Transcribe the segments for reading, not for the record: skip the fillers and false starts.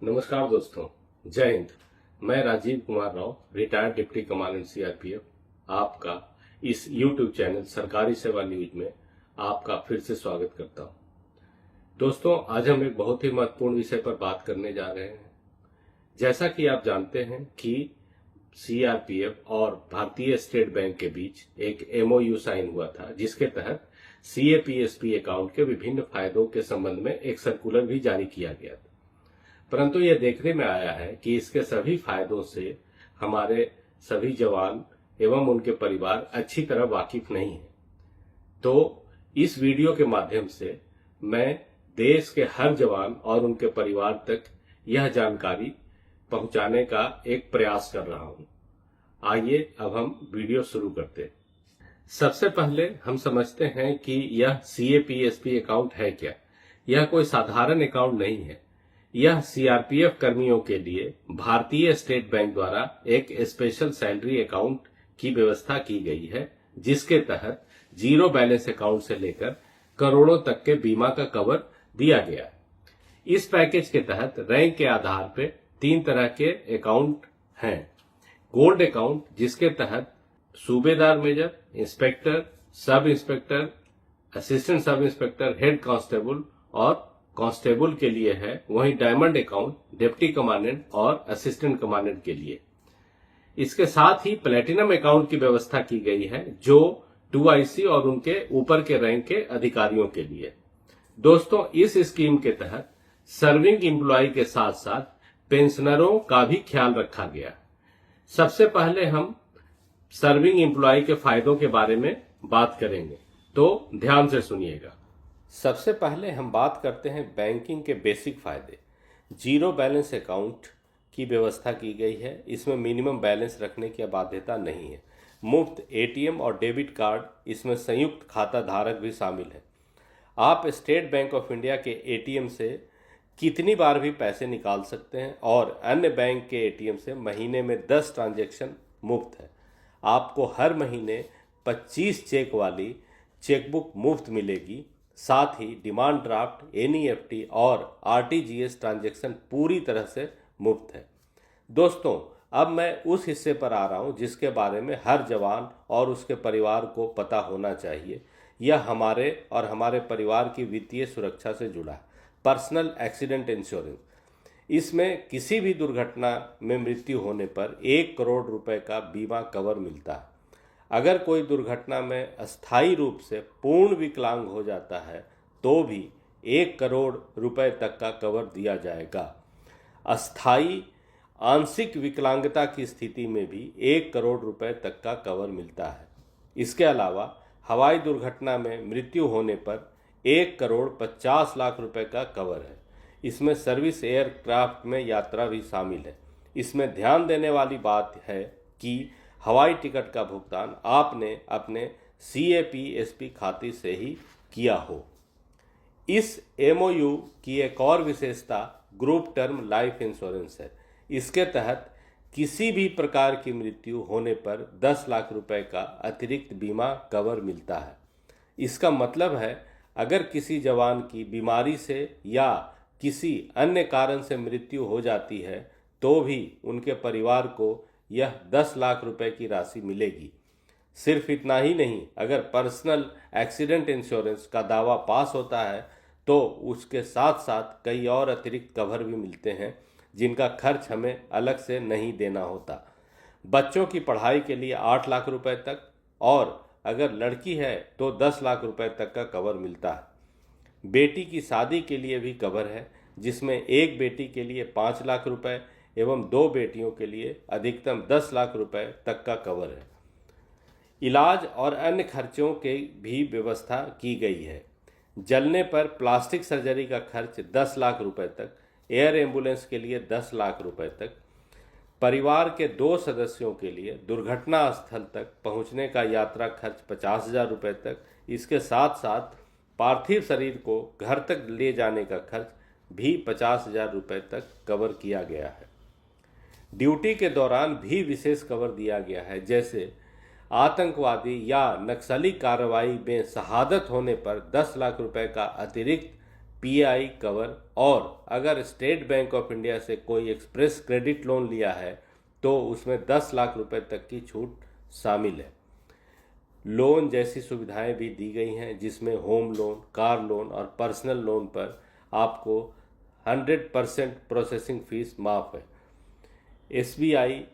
नमस्कार दोस्तों, जय हिंद। मैं Rajiv Kumar Rao, retired deputy commandant CRPF, आपका इस यूट्यूब चैनल सरकारी सेवा न्यूज में आपका फिर से स्वागत करता हूं। दोस्तों, आज हम एक बहुत ही महत्वपूर्ण विषय पर बात करने जा रहे हैं। जैसा कि आप जानते हैं कि सीआरपीएफ और भारतीय स्टेट बैंक के बीच एक एमओयू साइन हुआ था, जिसके तहत सीएपीएसपी अकाउंट के विभिन्न फायदों के संबंध में एक सर्कुलर भी जारी किया गया था। परंतु यह देखने में आया है कि इसके सभी फायदों से हमारे सभी जवान एवं उनके परिवार अच्छी तरह वाकिफ नहीं है। तो इस वीडियो के माध्यम से मैं देश के हर जवान और उनके परिवार तक यह जानकारी पहुंचाने का एक प्रयास कर रहा हूं। आइए अब हम वीडियो शुरू करते हैं। सबसे पहले हम समझते हैं कि यह सीएपीएसपी अकाउंट है क्या। यह कोई साधारण अकाउंट नहीं है। यह सीआरपीएफ कर्मियों के लिए भारतीय स्टेट बैंक द्वारा एक स्पेशल सैलरी अकाउंट की व्यवस्था की गई है, जिसके तहत जीरो बैलेंस अकाउंट से लेकर करोड़ों तक के बीमा का कवर दिया गया है। इस पैकेज के तहत रैंक के आधार पर 3 तरह के अकाउंट हैं। गोल्ड अकाउंट, जिसके तहत सूबेदार major, inspector, sub inspector, assistant sub inspector, head constable और कांस्टेबल के लिए है। वहीं डायमंड अकाउंट डिप्टी कमांडेंट और असिस्टेंट कमांडेंट के लिए। इसके साथ ही प्लेटिनम अकाउंट की व्यवस्था की गई है, जो 2IC और उनके ऊपर के रैंक के अधिकारियों के लिए। दोस्तों, इस स्कीम के तहत सर्विंग एम्प्लॉय के साथ साथ पेंशनरों का भी ख्याल रखा गया। सबसे पहले हम सर्विंग एम्प्लॉय के फायदों के बारे में बात करेंगे, तो ध्यान से सुनिएगा। सबसे पहले हम बात करते हैं बैंकिंग के बेसिक फायदे। जीरो बैलेंस अकाउंट की व्यवस्था की गई है। इसमें मिनिमम बैलेंस रखने की बाध्यता नहीं है। मुफ्त एटीएम और डेबिट कार्ड, इसमें संयुक्त खाता धारक भी शामिल है। आप स्टेट बैंक ऑफ इंडिया के एटीएम से कितनी बार भी पैसे निकाल सकते हैं और अन्य बैंक के एटीएम से महीने में 10 ट्रांजैक्शन मुफ्त है। आपको हर महीने 25 चेक वाली चेकबुक मुफ्त मिलेगी। साथ ही डिमांड ड्राफ्ट, एनईएफटी और आरटीजीएस ट्रांजैक्शन पूरी तरह से मुफ्त है। दोस्तों, अब मैं उस हिस्से पर आ रहा हूं जिसके बारे में हर जवान और उसके परिवार को पता होना चाहिए। यह हमारे और हमारे परिवार की वित्तीय सुरक्षा से जुड़ा है। Personal accident insurance. इसमें किसी भी दुर्घटना में मृत्यु होने पर 1 करोड़ रुपए का बीमा कवर मिलता है। अगर कोई दुर्घटना में अस्थायी रूप से पूर्ण विकलांग हो जाता है तो भी 1 करोड़ रुपए तक का कवर दिया जाएगा। अस्थायी आंशिक विकलांगता की स्थिति में भी 1 करोड़ रुपए तक का कवर मिलता है। इसके अलावा हवाई दुर्घटना में मृत्यु होने पर 1 करोड़ 50 लाख रुपए का कवर है। इसमें सर्विस एयरक्राफ्ट में यात्रा भी शामिल है। इसमें ध्यान देने वाली बात है कि हवाई टिकट का भुगतान आपने अपने सीएपीएसपी खाते से ही किया हो। इस एमओयू की एक और विशेषता ग्रुप टर्म लाइफ इंश्योरेंस है। इसके तहत किसी भी प्रकार की मृत्यु होने पर 10 लाख रुपए का अतिरिक्त बीमा कवर मिलता है। इसका मतलब है, अगर किसी जवान की बीमारी से या किसी अन्य कारण से मृत्यु हो जाती है तो भी उनके परिवार को यह 10 लाख रुपए की राशि मिलेगी। सिर्फ इतना ही नहीं, अगर पर्सनल एक्सीडेंट इंश्योरेंस का दावा पास होता है तो उसके साथ साथ कई और अतिरिक्त कवर भी मिलते हैं, जिनका खर्च हमें अलग से नहीं देना होता। बच्चों की पढ़ाई के लिए 8 लाख रुपए तक, और अगर लड़की है तो 10 लाख रुपए तक का कवर मिलता है। बेटी की शादी के लिए भी कवर है, जिसमें एक बेटी के लिए 5 लाख रुपए एवं 2 बेटियों के लिए अधिकतम 10 लाख रुपए तक का कवर है। इलाज और अन्य खर्चों की भी व्यवस्था की गई है। जलने पर प्लास्टिक सर्जरी का खर्च 10 लाख रुपए तक, एयर एम्बुलेंस के लिए 10 लाख रुपए तक, परिवार के 2 सदस्यों के लिए दुर्घटना स्थल तक पहुंचने का यात्रा खर्च 50,000 रुपये तक। इसके साथ साथ पार्थिव शरीर को घर तक ले जाने का खर्च भी 50,000 रुपये तक कवर किया गया है। ड्यूटी के दौरान भी विशेष कवर दिया गया है, जैसे आतंकवादी या नक्सली कार्रवाई में शहादत होने पर 10 लाख रुपए का अतिरिक्त पीआई कवर, और अगर स्टेट बैंक ऑफ इंडिया से कोई एक्सप्रेस क्रेडिट लोन लिया है तो उसमें 10 लाख रुपए तक की छूट शामिल है। लोन जैसी सुविधाएं भी दी गई हैं, जिसमें होम लोन, कार लोन और पर्सनल लोन पर आपको 100% प्रोसेसिंग फीस माफ है। एसबीआई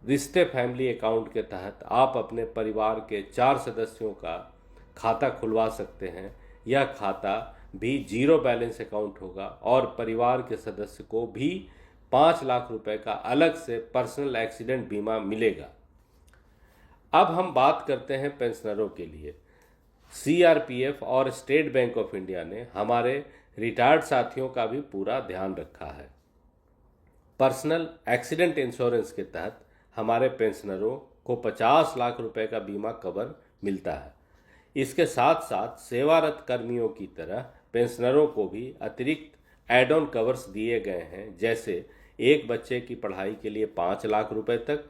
रिश्ते फैमिली अकाउंट के तहत आप अपने परिवार के 4 सदस्यों का खाता खुलवा सकते हैं। यह खाता भी जीरो बैलेंस अकाउंट होगा और परिवार के सदस्य को भी 5 लाख रुपए का अलग से पर्सनल एक्सीडेंट बीमा मिलेगा। अब हम बात करते हैं पेंशनरों के लिए। सीआरपीएफ और स्टेट बैंक ऑफ इंडिया ने हमारे रिटायर्ड साथियों का भी पूरा ध्यान रखा है। पर्सनल एक्सीडेंट इंश्योरेंस के तहत हमारे पेंशनरों को 50 लाख रुपए का बीमा कवर मिलता है। इसके साथ साथ सेवारत कर्मियों की तरह पेंशनरों को भी अतिरिक्त एड ऑन कवर्स दिए गए हैं, जैसे एक बच्चे की पढ़ाई के लिए 5 लाख रुपए तक,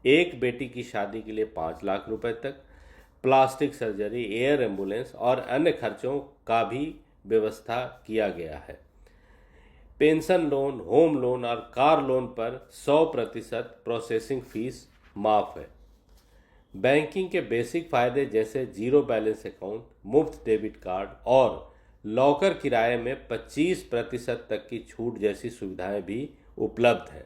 एक बेटी की शादी के लिए 5 लाख रुपए तक, प्लास्टिक सर्जरी, एयर एम्बुलेंस और अन्य खर्चों का भी व्यवस्था किया गया है। पेंशन लोन, होम लोन और कार लोन पर 100% प्रोसेसिंग फीस माफ है। बैंकिंग के बेसिक फायदे जैसे जीरो बैलेंस अकाउंट, मुफ्त डेबिट कार्ड और लॉकर किराए में 25% तक की छूट जैसी सुविधाएं भी उपलब्ध हैं।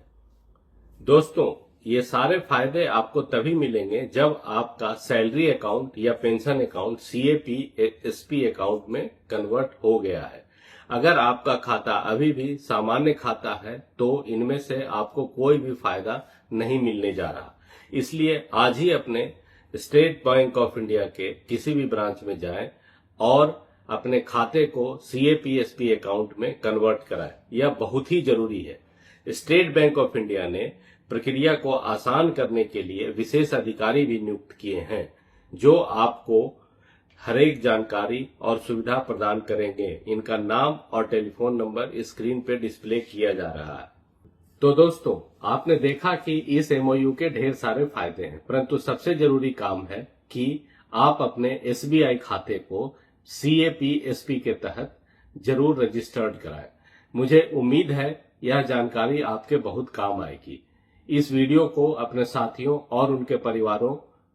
दोस्तों, ये सारे फायदे आपको तभी मिलेंगे जब आपका सैलरी अकाउंट या पेंशन अकाउंट सीएपी-एसपी अकाउंट में कन्वर्ट हो गया है। अगर आपका खाता अभी भी सामान्य खाता है तो इनमें से आपको कोई भी फायदा नहीं मिलने जा रहा। इसलिए आज ही अपने स्टेट बैंक ऑफ इंडिया के किसी भी ब्रांच में जाएं और अपने खाते को सीएपी-एसपी अकाउंट में कन्वर्ट कराएं। यह बहुत ही जरूरी है। स्टेट बैंक ऑफ इंडिया ने प्रक्रिया को आसान करने के लिए विशेष अधिकारी भी नियुक्त किए हैं, जो आपको हर एक जानकारी और सुविधा प्रदान करेंगे। इनका नाम और टेलीफोन नंबर स्क्रीन पे डिस्प्ले किया जा रहा है। तो दोस्तों, आपने देखा कि इस एमओयू के ढेर सारे फायदे हैं, परंतु सबसे जरूरी काम है कि आप अपने एसबीआई खाते को सीएपी-एसपी के तहत जरूर रजिस्टर्ड कराएं। मुझे उम्मीद है यह जानकारी आपके बहुत काम आएगी। इस वीडियो को अपने साथियों और उनके परिवारों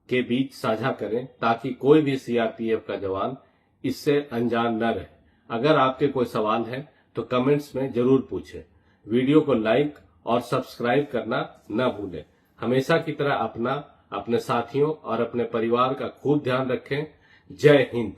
के बीच साझा करें ताकि कोई भी सीआरपीएफ का जवान इससे अनजान न रहे। अगर आपके कोई सवाल है तो कमेंट्स में जरूर पूछें। वीडियो को लाइक और सब्सक्राइब करना न भूलें। हमेशा की तरह अपना, अपने साथियों और अपने परिवार का खूब ध्यान रखें। जय हिंद।